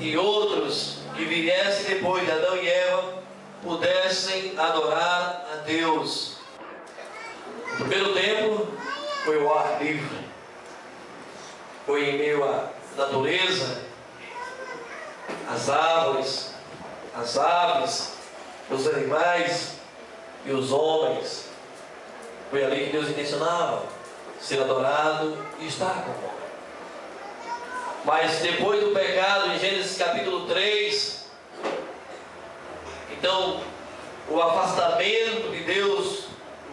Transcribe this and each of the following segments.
e outros que viessem depois de Adão e Eva pudessem adorar a Deus. O primeiro templo foi o ar livre, foi em meio à natureza, as árvores, as aves, os animais e os homens. Foi ali que Deus intencionava ser adorado e estar com o homem. Mas depois do pecado, em Gênesis capítulo 3, então o afastamento de Deus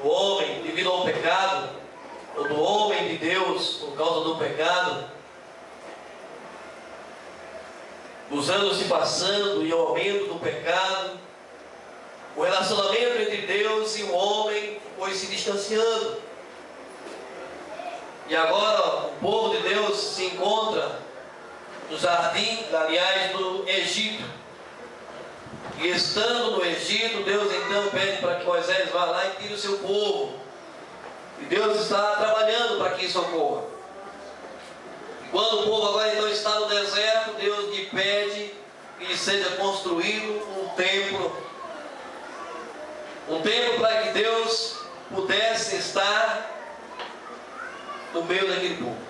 do homem devido ao pecado, ou do homem de Deus por causa do pecado, os anos se passando e o aumento do pecado, o relacionamento entre Deus e o homem foi se distanciando. E agora o povo de Deus se encontra no jardim, aliás, no Egito. E estando no Egito, Deus então pede para que Moisés vá lá e tire o seu povo. E Deus está trabalhando para que isso ocorra. E quando o povo agora então está no deserto, Deus lhe pede que lhe seja construído um templo. Um templo para que Deus pudesse estar no meio daquele povo.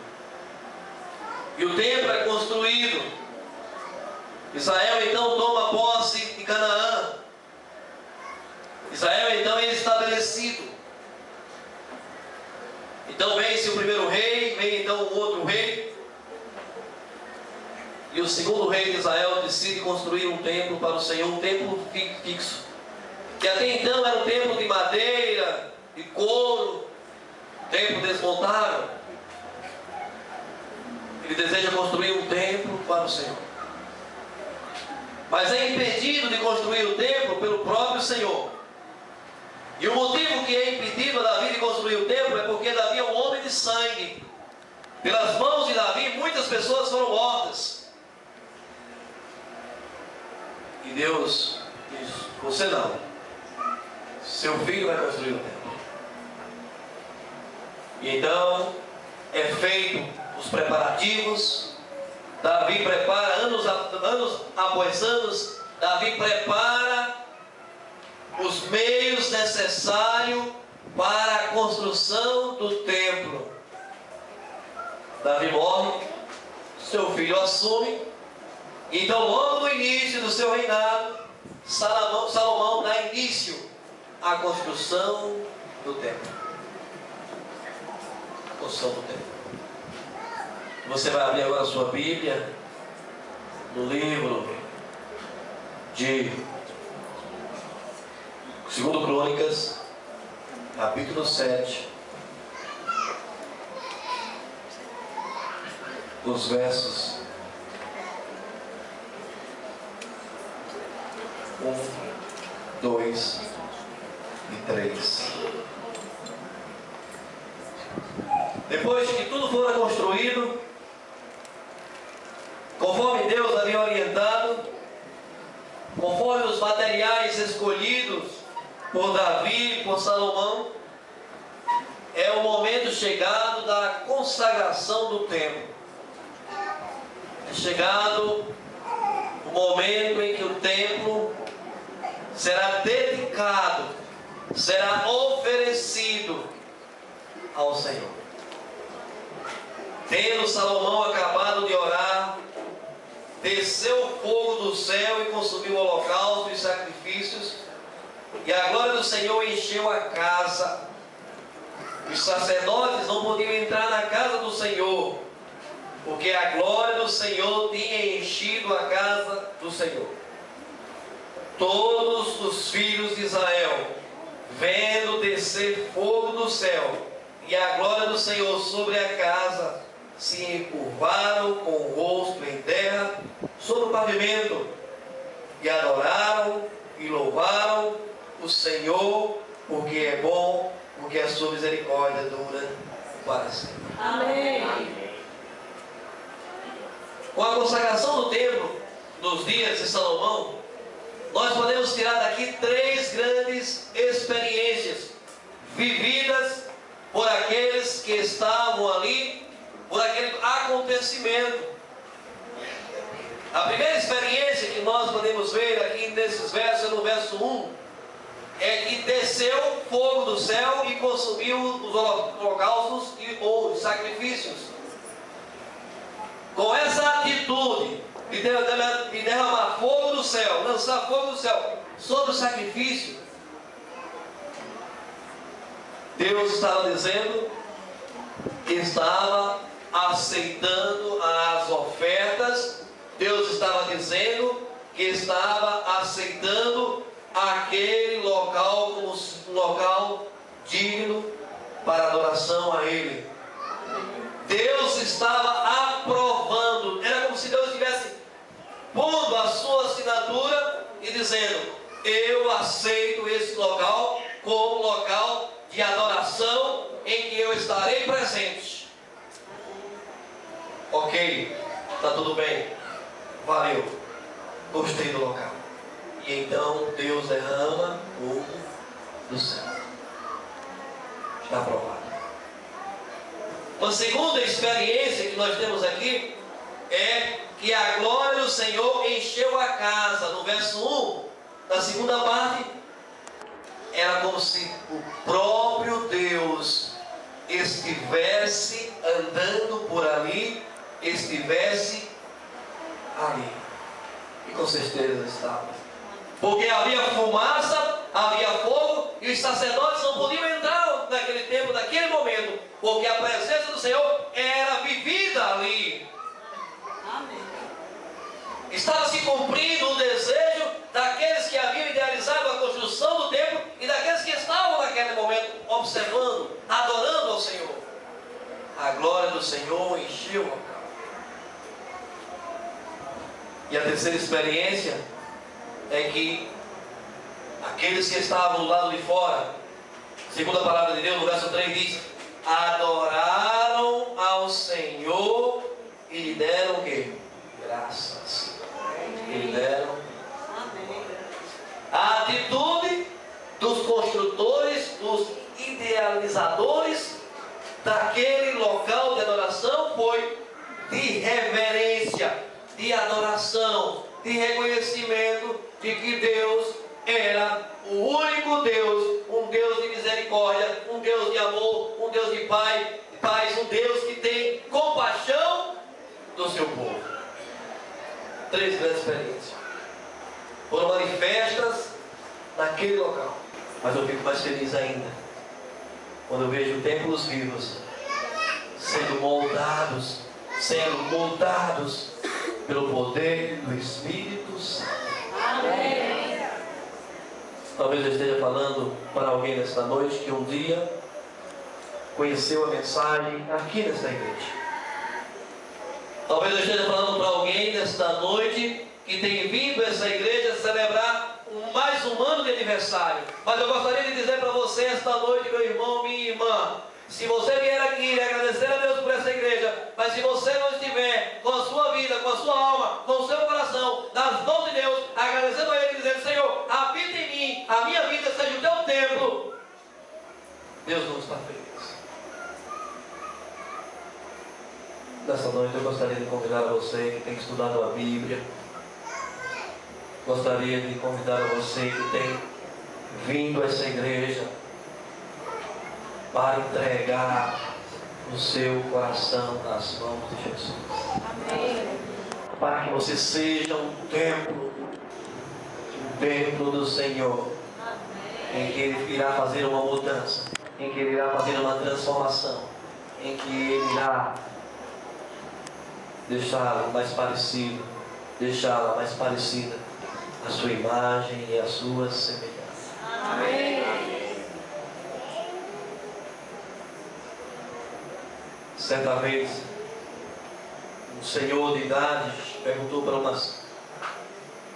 E o templo é construído. Israel então toma posse de Canaã. Israel então é estabelecido. Então vence o primeiro rei, vem então o outro rei. E o segundo rei de Israel decide construir um templo para o Senhor, um templo fixo. Que até então era um templo de madeira, de couro, templo desmontável. Ele deseja construir um templo para o Senhor. Mas é impedido de construir o templo pelo próprio Senhor. E o motivo que é impedido a Davi de construir o templo é porque Davi é um homem de sangue. Pelas mãos de Davi, muitas pessoas foram mortas. E Deus diz: você não. Seu filho vai construir o templo. E então é feito os preparativos. Davi prepara, anos após anos, Davi prepara os meios necessários para a construção do templo. Davi morre, seu filho assume. Então, logo no início do seu reinado, Salomão dá início à construção do templo. Construção do templo. Você vai abrir agora a sua Bíblia no livro de 2 Crônicas, capítulo 7, os versos 1, 2 e 3. Depois que tudo for construído, conforme Deus havia orientado, conforme os materiais escolhidos por Davi e por Salomão, é o momento chegado da consagração do templo. É chegado o momento em que o templo será dedicado, será oferecido ao Senhor. Tendo Salomão acabado de orar, desceu o fogo do céu e consumiu o holocausto e os sacrifícios, e a glória do Senhor encheu a casa. Os sacerdotes não podiam entrar na casa do Senhor, porque a glória do Senhor tinha enchido a casa do Senhor. Todos os filhos de Israel, vendo descer fogo do céu e a glória do Senhor sobre a casa, se encurvaram com o rosto em terra sobre o pavimento e adoraram e louvaram o Senhor, porque é bom, porque a sua misericórdia dura para sempre. Amém. Com a consagração do templo nos dias de Salomão, nós podemos tirar daqui 3 grandes experiências vividas por aqueles que estavam ali, por aquele acontecimento. A primeira experiência que nós podemos ver aqui nesses versos, no verso 1, é que desceu fogo do céu e consumiu os holocaustos ou os sacrifícios. Com essa atitude de derramar fogo do céu, lançar fogo do céu sobre o sacrifício, Deus estava dizendo que estava aceitando as ofertas. Deus estava dizendo que estava aceitando aquele local como um local digno para adoração a Ele. Deus estava aprovando. Era como se Deus estivesse pondo a sua assinatura e dizendo: eu aceito esse local como local de adoração em que eu estarei presente. Ok, está tudo bem, valeu, gostei do local. E então Deus derrama fogo do céu. Está aprovado. Uma segunda experiência que nós temos aqui é que a glória do Senhor encheu a casa. No verso 1, na segunda parte, era como se o próprio Deus estivesse andando por ali, estivesse ali. E com certeza estava. Porque havia fumaça, havia fogo, e os sacerdotes não podiam entrar naquele tempo, naquele momento, porque a presença do Senhor era vivida ali. Amém. Estava se cumprindo o desejo daqueles que haviam idealizado a construção do templo e daqueles que estavam naquele momento observando, adorando ao Senhor. A glória do Senhor encheu o local. E a terceira experiência é que aqueles que estavam do lado de fora, segundo a palavra de Deus, no verso 3 diz: adoraram ao Senhor e lhe deram o quê? Graças. E lhe deram. A atitude dos construtores, dos idealizadores daquele local de adoração foi de reverência, de adoração, de reconhecimento de que Deus era o único Deus, um Deus de misericórdia, um Deus de amor, um Deus de paz, um Deus que tem compaixão do seu povo. Três grandes experiências foram manifestas naquele local. Mas eu fico mais feliz ainda quando eu vejo templos vivos sendo moldados pelo poder do Espírito Santo. Amém. Talvez eu esteja falando para alguém nesta noite que um dia conheceu a mensagem aqui nesta igreja. Talvez eu esteja falando para alguém nesta noite que tem vindo a essa igreja celebrar mais um ano de aniversário. Mas eu gostaria de dizer para você esta noite, meu irmão, minha irmã, se você vier aqui agradecer a Deus por essa igreja, mas se você não estiver com a sua vida, com a sua alma, com o seu coração nas mãos de Deus, agradecendo a Ele, dizendo: Senhor, habita em mim, a minha vida seja o teu templo, Deus não está feliz. Nessa noite eu gostaria de convidar a você que tem estudado a Bíblia, gostaria de convidar a você que tem vindo a essa igreja para entregar o seu coração nas mãos de Jesus. Amém. Para que você seja um templo do Senhor. Amém. Em que Ele irá fazer uma mudança, em que Ele irá fazer uma transformação, em que Ele irá deixá-la mais parecida à sua imagem e à sua semelhança. Amém. Certa vez, um senhor de idade perguntou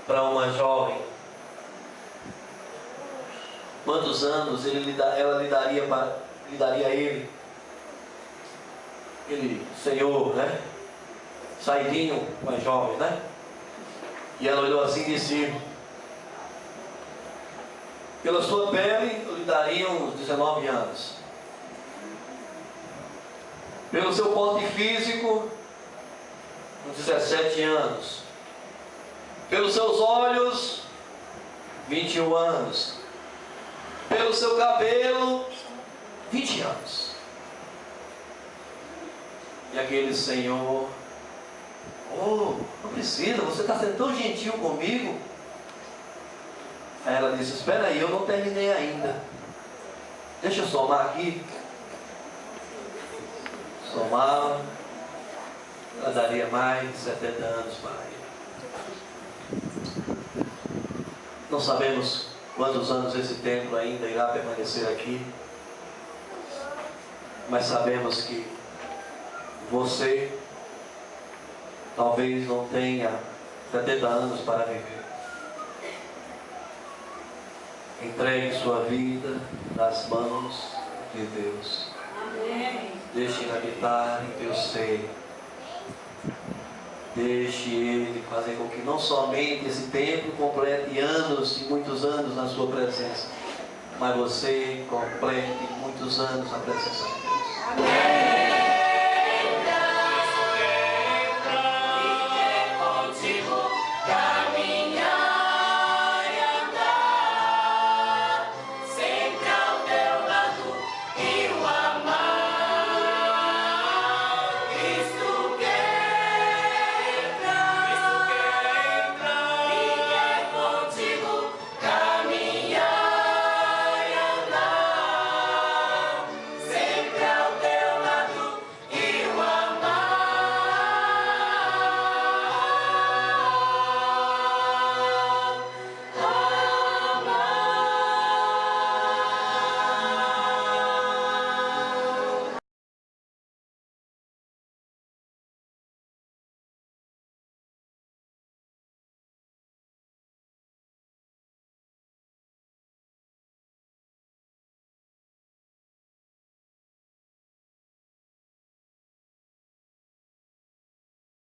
para uma jovem quantos anos ela lhe daria a ele. Aquele senhor, né? Saidinho, mais jovem, né? E ela olhou assim e disse: pela sua pele eu lhe daria uns 19 anos. Pelo seu porte físico, uns 17 anos. Pelos seus olhos, 21 anos. Pelo seu cabelo, 20 anos. E aquele senhor, oh, não precisa, você está sendo tão gentil comigo. Aí ela disse, espera aí, eu não terminei ainda. Deixa eu somar aqui. Somava, ela daria mais de 70 anos para ele. Não sabemos quantos anos esse templo ainda irá permanecer aqui, mas sabemos que você talvez não tenha 70 anos para viver. Entregue sua vida nas mãos de Deus. Amém. Deixe Ele habitar em teu seio. Deixe Ele fazer com que não somente esse templo complete anos e muitos anos na sua presença, mas você complete muitos anos na presença dele.